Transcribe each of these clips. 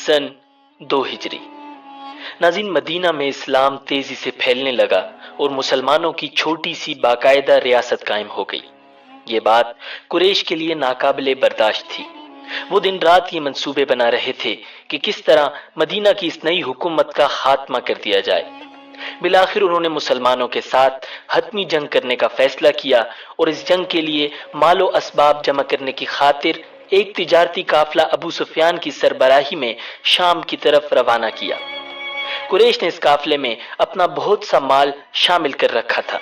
سن 2 ہجری۔ ناظرین، مدینہ میں اسلام تیزی سے پھیلنے لگا اور مسلمانوں کی چھوٹی سی باقاعدہ ریاست قائم ہو گئی۔ یہ بات قریش کے لیے ناقابل برداشت تھی۔ وہ دن رات یہ منصوبے بنا رہے تھے کہ کس طرح مدینہ کی اس نئی حکومت کا خاتمہ کر دیا جائے۔ بالآخر انہوں نے مسلمانوں کے ساتھ حتمی جنگ کرنے کا فیصلہ کیا اور اس جنگ کے لیے مال و اسباب جمع کرنے کی خاطر ایک تجارتی قافلہ ابو سفیان کی سربراہی میں شام کی طرف روانہ کیا۔ قریش نے اس قافلے میں اپنا بہت سا مال شامل کر رکھا تھا،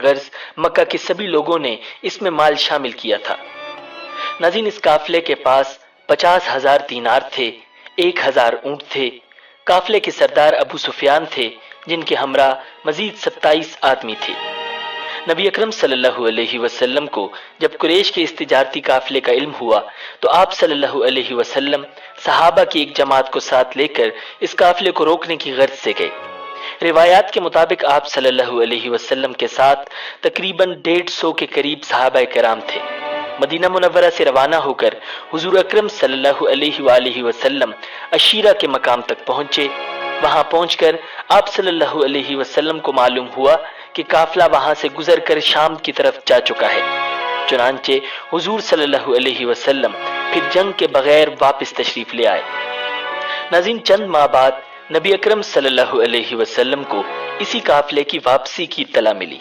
غرض مکہ کے سبھی لوگوں نے اس میں مال شامل کیا تھا۔ ناظرین، اس قافلے کے پاس 50,000 دینار تھے، 1,000 اونٹ تھے۔ قافلے کے سردار ابو سفیان تھے، جن کے ہمراہ مزید 27 آدمی تھے۔ نبی اکرم صلی اللہ علیہ وسلم کو جب قریش کے اس تجارتی قافلے کا علم ہوا تو آپ صلی اللہ علیہ وسلم صحابہ کی ایک جماعت کو ساتھ لے کر اس قافلے کو روکنے کی غرض سے گئے۔ روایات کے مطابق آپ صلی اللہ علیہ وسلم کے ساتھ تقریباً 150 کے قریب صحابہ کرام تھے۔ مدینہ منورہ سے روانہ ہو کر حضور اکرم صلی اللہ علیہ وآلہ وسلم عشیرہ کے مقام تک پہنچے۔ وہاں پہنچ کر آپ صلی اللہ علیہ وسلم کو معلوم ہوا کہ قافلہ وہاں سے گزر کر شام کی طرف جا چکا ہے۔ چنانچہ حضور صلی اللہ علیہ وسلم پھر جنگ کے بغیر واپس تشریف لے آئے۔ ناظرین، چند ماہ بعد نبی اکرم صلی اللہ علیہ وسلم کو اسی قافلے کی واپسی کی اطلاع ملی۔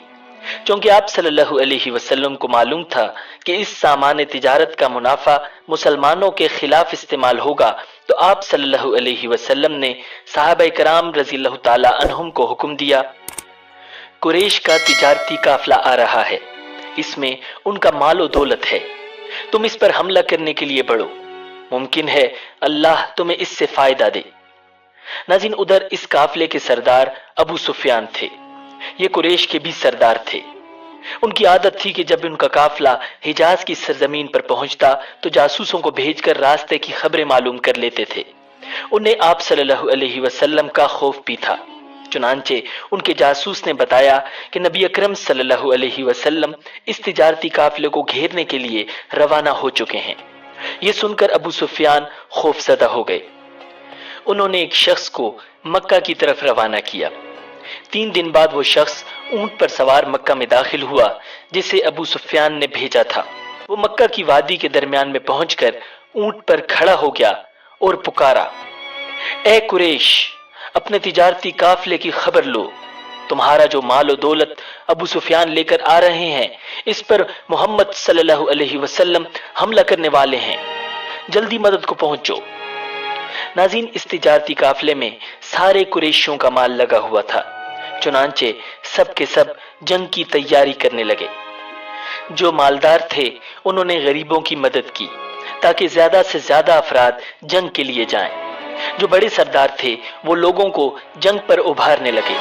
چونکہ آپ صلی اللہ علیہ وسلم کو معلوم تھا کہ اس سامان تجارت کا منافع مسلمانوں کے خلاف استعمال ہوگا، تو آپ صلی اللہ علیہ وسلم نے صحابہ کرام رضی اللہ تعالی عنہم کو حکم دیا، قریش کا تجارتی قافلہ آ رہا ہے، اس میں ان کا مال و دولت ہے، تم اس پر حملہ کرنے کے لیے بڑھو، ممکن ہے اللہ تمہیں اس سے فائدہ دے۔ ناظرین، ادھر اس قافلے کے سردار ابو سفیان تھے۔ یہ قریش کے بھی سردار تھے۔ ان کی عادت تھی کہ جب ان کا قافلہ حجاز کی سرزمین پر پہنچتا تو جاسوسوں کو بھیج کر راستے کی خبریں معلوم کر لیتے تھے۔ انہیں آپ صلی اللہ علیہ وسلم کا خوف بھی تھا، چنانچہ ان کے جاسوس نے بتایا کہ نبی اکرم صلی اللہ علیہ وسلم اس تجارتی قافلے کو گھیرنے کے لیے روانہ ہو چکے ہیں۔ یہ سن کر ابو سفیان خوف زدہ ہو گئے۔ انہوں نے ایک شخص کو مکہ کی طرف روانہ کیا۔ 3 دن بعد وہ شخص اونٹ پر سوار مکہ میں داخل ہوا جسے ابو سفیان نے بھیجا تھا۔ وہ مکہ کی وادی کے درمیان میں پہنچ کر اونٹ پر کھڑا ہو گیا اور پکارا، اے قریش، اپنے تجارتی قافلے کی خبر لو، تمہارا جو مال و دولت ابو سفیان لے کر آ رہے ہیں اس پر محمد صلی اللہ علیہ وسلم حملہ کرنے والے ہیں، جلدی مدد کو پہنچو۔ ناظرین، اس تجارتی قافلے میں سارے قریشیوں کا مال لگا ہوا تھا، چنانچہ سب کے سب جنگ کی تیاری کرنے لگے۔ جو مالدار تھے انہوں نے غریبوں کی مدد کی تاکہ زیادہ سے زیادہ افراد جنگ کے لیے جائیں۔ جو بڑے سردار تھے وہ لوگوں کو جنگ پر ابھارنے لگے۔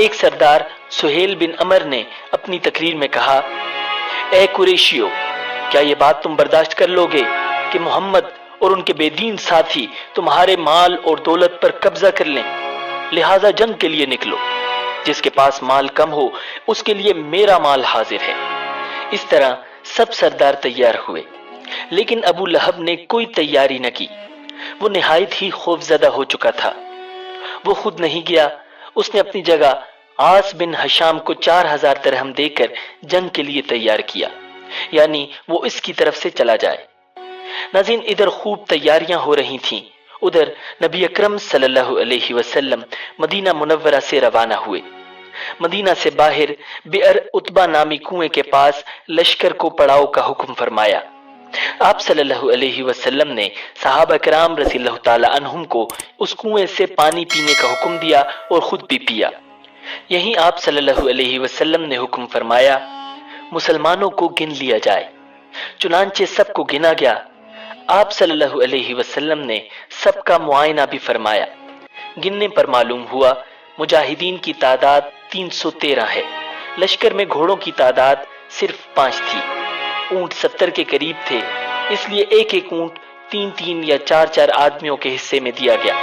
ایک سردار سہیل بن عمر نے اپنی تقریر میں کہا، اے قریشیو، کیا یہ بات تم برداشت کر لو گے کہ محمد اور ان کے بے دین ساتھی تمہارے مال اور دولت پر قبضہ کر لیں؟ لہٰذا جنگ کے لیے نکلو، جس کے پاس مال کم ہو اس کے لیے میرا مال حاضر ہے۔ اس طرح سب سردار تیار ہوئے، لیکن ابو لہب نے کوئی تیاری نہ کی۔ وہ نہایت ہی خوف زدہ ہو چکا تھا۔ وہ خود نہیں گیا، اس نے اپنی جگہ عاص بن ہشام کو 4,000 درہم دے کر جنگ کے لیے تیار کیا، یعنی وہ اس کی طرف سے چلا جائے۔ ناظرین، ادھر خوب تیاریاں ہو رہی تھیں، ادھر نبی اکرم صلی اللہ علیہ وسلم مدینہ منورہ سے روانہ ہوئے۔ مدینہ سے باہر بئر عتبہ نامی کنویں کے پاس لشکر کو پڑاؤ کا حکم فرمایا۔ آپ صلی اللہ علیہ وسلم نے صحابہ کرام رضی اللہ تعالی عنہم کو اس کنویں سے پانی پینے کا حکم دیا اور خود بھی پیا۔ یہیں آپ صلی اللہ علیہ وسلم نے حکم فرمایا، مسلمانوں کو گن لیا جائے۔ چنانچہ سب کو گنا گیا۔ آپ صلی اللہ علیہ وسلم نے سب کا معائنہ بھی فرمایا۔ گننے پر معلوم ہوا مجاہدین کی تعداد 313 ہے، لشکر میں گھوڑوں کی تعداد صرف 5 تھی، اونٹ 70 کے قریب تھے، اس لیے ایک ایک اونٹ 3 یا 4 آدمیوں کے حصے میں دیا گیا۔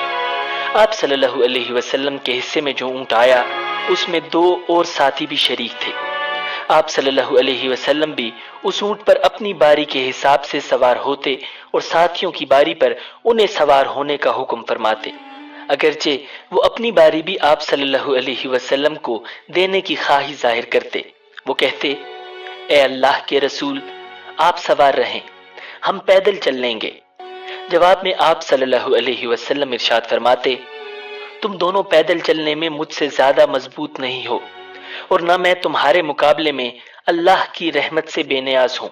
آپ صلی اللہ علیہ وسلم کے حصے میں جو اونٹ آیا اس میں 2 اور ساتھی بھی شریک تھے۔ آپ صلی اللہ علیہ وسلم بھی اس اونٹ پر اپنی باری کے حساب سے سوار ہوتے اور ساتھیوں کی باری پر انہیں سوار ہونے کا حکم فرماتے، اگرچہ وہ اپنی باری بھی آپ صلی اللہ علیہ وسلم کو دینے کی خواہش ظاہر کرتے۔ وہ کہتے، اے اللہ کے رسول، آپ سوار رہیں، ہم پیدل چل لیں گے۔ جواب میں آپ صلی اللہ علیہ وسلم ارشاد فرماتے، تم دونوں پیدل چلنے میں مجھ سے زیادہ مضبوط نہیں ہو، اور نہ میں تمہارے مقابلے میں اللہ کی رحمت سے بے نیاز ہوں۔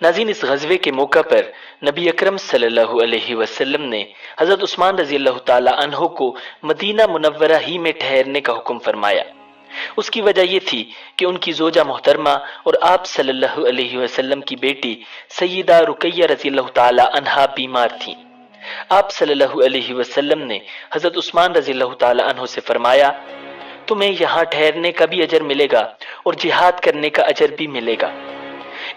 ناظرین، اس غزوے کے موقع پر نبی اکرم صلی اللہ علیہ وسلم نے حضرت عثمان رضی اللہ تعالی عنہ کو مدینہ منورہ ہی میں ٹھہرنے کا حکم فرمایا۔ اس کی وجہ یہ تھی کہ ان کی زوجہ محترمہ اور آپ صلی اللہ علیہ وسلم کی بیٹی سیدہ رقیہ رضی اللہ تعالی عنہا بیمار تھیں۔ آپ صلی اللہ علیہ وسلم نے حضرت عثمان رضی اللہ تعالی عنہ سے فرمایا، تمہیں یہاں ٹھہرنے کا بھی اجر ملے گا اور جہاد کرنے کا اجر بھی ملے گا۔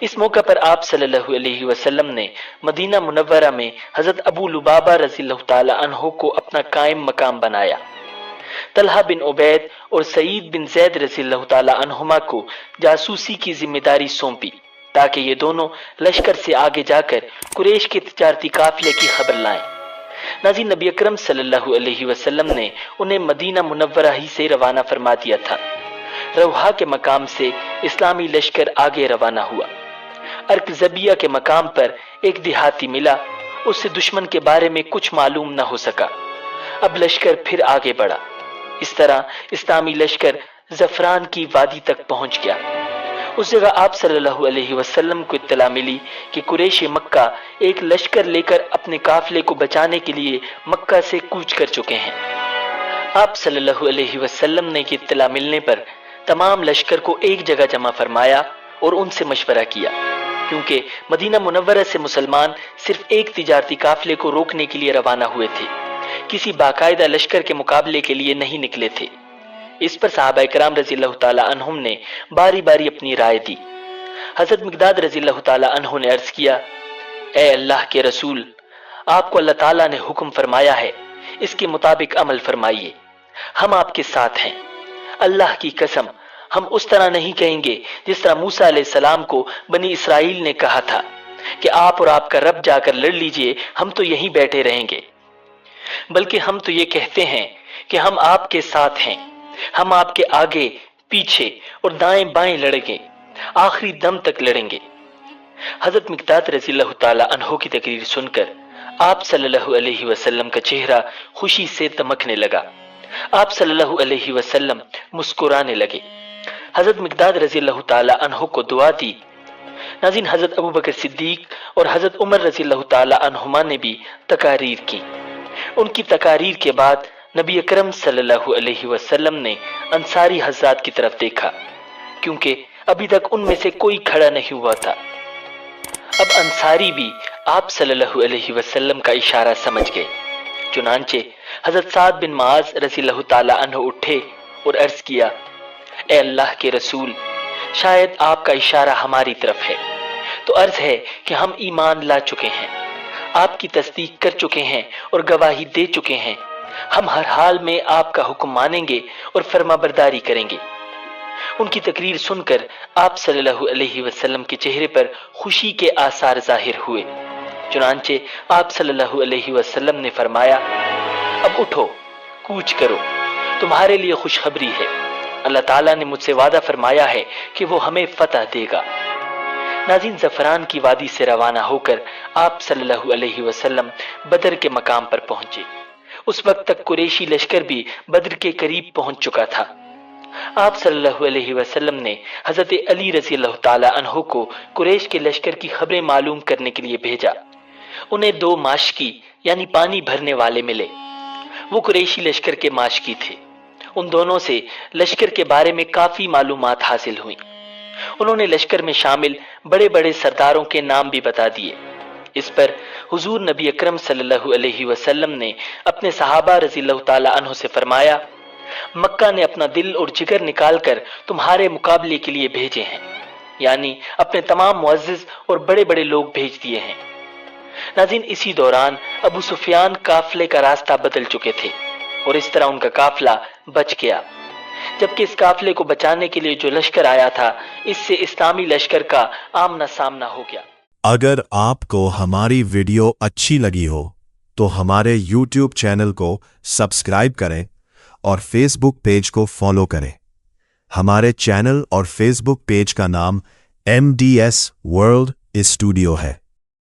اس موقع پر آپ صلی اللہ علیہ وسلم نے مدینہ منورہ میں حضرت ابو لبابہ رضی اللہ تعالی عنہ کو اپنا قائم مقام بنایا۔ طلحہ بن عبید اور سعید بن زید رضی اللہ تعالی عنہما کو جاسوسی کی ذمہ داری سونپی تاکہ یہ دونوں لشکر سے آگے جا کر قریش کے تجارتی قافلے کی خبر لائیں۔ ناظرین، نبی اکرم صلی اللہ علیہ وسلم نے انہیں مدینہ منورہ ہی سے روانہ فرما دیا تھا۔ روحا کے مقام سے اسلامی لشکر آگے روانہ ہوا۔ ارک زبیہ کے مقام پر ایک دیہاتی ملا، اس سے دشمن کے بارے میں کچھ معلوم نہ ہو سکا۔ اب لشکر پھر آگے بڑھا۔ اس طرح اسلامی لشکر زفران کی وادی تک پہنچ گیا۔ اس جگہ آپ صلی اللہ علیہ وسلم کو اطلاع ملی کہ قریش مکہ ایک لشکر لے کر اپنے قافلے کو بچانے کے لیے مکہ سے کوچ کر چکے ہیں۔ آپ صلی اللہ علیہ وسلم نے یہ اطلاع ملنے پر تمام لشکر کو ایک جگہ جمع فرمایا اور ان سے مشورہ کیا، کیونکہ مدینہ منورہ سے مسلمان صرف ایک تجارتی قافلے کو روکنے کے لیے روانہ ہوئے تھے، کسی باقاعدہ لشکر کے مقابلے کے لیے نہیں نکلے تھے۔ اس پر صحابہ کرام رضی اللہ تعالی عنہم نے باری باری اپنی رائے دی۔ حضرت مقداد رضی اللہ تعالی عنہ نے عرض کیا، اے اللہ کے رسول، آپ کو اللہ تعالیٰ نے حکم فرمایا ہے، اس کے مطابق عمل فرمائیے، ہم آپ کے ساتھ ہیں۔ اللہ کی قسم، ہم اس طرح نہیں کہیں گے جس طرح موسیٰ علیہ السلام کو بنی اسرائیل نے کہا تھا کہ آپ اور آپ کا رب جا کر لڑ لیجئے، ہم تو یہیں بیٹھے رہیں گے، بلکہ ہم تو یہ کہتے ہیں کہ ہم آپ کے ساتھ ہیں، ہم آپ کے آگے پیچھے اور دائیں بائیں لڑیں گے، آخری دم تک لڑیں گے۔ حضرت مقداد رضی اللہ تعالی عنہ کی تقریر سن کر آپ صلی اللہ علیہ وسلم کا چہرہ خوشی سے دمکنے لگا۔ آپ صلی اللہ علیہ وسلم مسکرانے لگے۔ حضرت مقداد رضی اللہ تعالی عنہ کو دعا دی۔ ناظرین، حضرت ابوبکر صدیق اور حضرت عمر رضی اللہ تعالی عنہما نے بھی تقاریر کی۔ ان کی تقاریر کے بعد نبی اکرم صلی اللہ علیہ وسلم نے انصاری حضرات کی طرف دیکھا، کیونکہ ابھی تک ان میں سے کوئی کھڑا نہیں ہوا تھا۔ اب انصاری بھی آپ صلی اللہ علیہ وسلم کا اشارہ سمجھ گئے، چنانچہ حضرت سعد بن معاذ رضی اللہ تعالی عنہ اٹھے اور عرض کیا، اے اللہ کے رسول، شاید آپ کا اشارہ ہماری طرف ہے، تو عرض ہے کہ ہم ایمان لا چکے ہیں، آپ کی تصدیق کر چکے ہیں اور گواہی دے چکے ہیں، ہم ہر حال میں آپ کا حکم مانیں گے اور فرما برداری کریں گے۔ ان کی تقریر سن کر آپ صلی اللہ علیہ وسلم کے چہرے پر خوشی کے آثار ظاہر ہوئے، چنانچہ آپ صلی اللہ علیہ وسلم نے فرمایا، اب اٹھو، کوچ کرو، تمہارے لیے خوشخبری ہے، اللہ تعالیٰ نے مجھ سے وعدہ فرمایا ہے کہ وہ ہمیں فتح دے گا۔ ناظرین، زفران کی وادی سے روانہ ہو کر آپ صلی اللہ علیہ وسلم بدر کے مقام پر پہنچے۔ اس وقت تک قریشی لشکر بھی بدر کے قریب پہنچ چکا تھا۔ آپ صلی اللہ علیہ وسلم نے حضرت علی رضی اللہ تعالی عنہ کو قریش کے لشکر کی خبریں معلوم کرنے کے لیے بھیجا۔ انہیں 2 ماشکی یعنی پانی بھرنے والے ملے، وہ قریشی لشکر کے ماشکی تھے۔ ان دونوں سے لشکر کے بارے میں کافی معلومات حاصل ہوئیں۔ انہوں نے لشکر میں شامل بڑے بڑے سرداروں کے نام بھی بتا دیے۔ اس پر حضور نبی اکرم صلی اللہ علیہ وسلم نے اپنے صحابہ رضی اللہ تعالی عنہ سے فرمایا، مکہ نے اپنا دل اور جگر نکال کر تمہارے مقابلے کے لیے بھیجے ہیں، یعنی اپنے تمام معزز اور بڑے بڑے لوگ بھیج دیے ہیں۔ ناظرین، اسی دوران ابو سفیان قافلے کا راستہ بدل چکے تھے اور اس طرح ان کا قافلہ بچ گیا۔ جبکہ اس قافلے کو بچانے کے لیے جو لشکر آیا تھا اس سے اسلامی لشکر کا آمنا سامنا ہو گیا۔ اگر آپ کو ہماری ویڈیو اچھی لگی ہو تو ہمارے یوٹیوب چینل کو سبسکرائب کریں اور فیس بک پیج کو فالو کریں۔ ہمارے چینل اور فیس بک پیج کا نام MDS ورلڈ اسٹوڈیو ہے۔